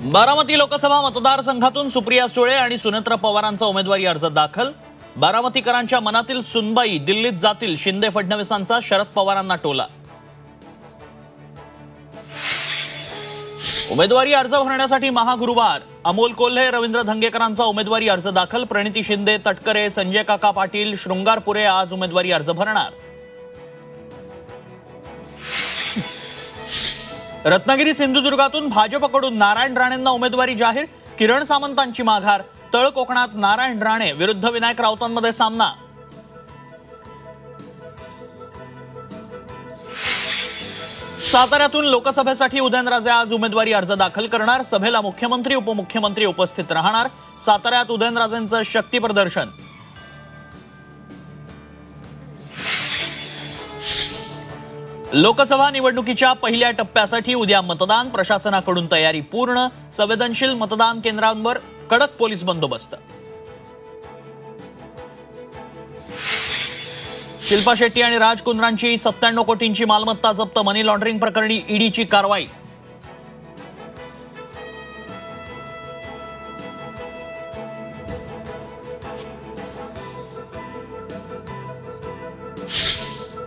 बारामती लोकसभा मतदारसंघातून सुप्रिया सुळे आणि सुनेत्रा पवारांचा उमेदवारी अर्ज दाखल। बारामतीकरांच्या मनातील सुनबाई दिल्लीत जातील, शिंदे फडणवीसांचा शरद पवारांना टोला। उमेदवारी अर्ज भरण्यासाठी महागुरुवार। अमोल कोल्हे, रवींद्र धंगेकरांचा उमेदवारी अर्ज दाखल। प्रणिती शिंदे, तटकरे, संजय काका पाटील, शृंगारपुरे आज उमेदवारी अर्ज भरणार। रत्नागिरी सिंधुदुर्गातून भाजपकडून नारायण राणेंना उमेदवारी जाहीर। किरण सामंतांची माघार। तळ कोकणात नारायण राणे विरुद्ध विनायक राऊतांमध्ये सामना। साताऱ्यातून लोकसभेसाठी उदयनराजे आज उमेदवारी अर्ज दाखल करणार। सभेला मुख्यमंत्री उपमुख्यमंत्री उपस्थित राहणार। साताऱ्यात उदयनराजेंचं शक्ती प्रदर्शन। लोकसभा निवडणुकीच्या पहिल्या टप्प्यासाठी उद्या मतदान। प्रशासनाकडून तयारी पूर्ण। संवेदनशील मतदान केंद्रांवर कडक पोलीस बंदोबस्त। शिल्पा शेट्टी आणि राज कुंद्रांची 97 कोटींची मालमत्ता जप्त। मनी लॉन्ड्रिंग प्रकरणी ईडीची कारवाई।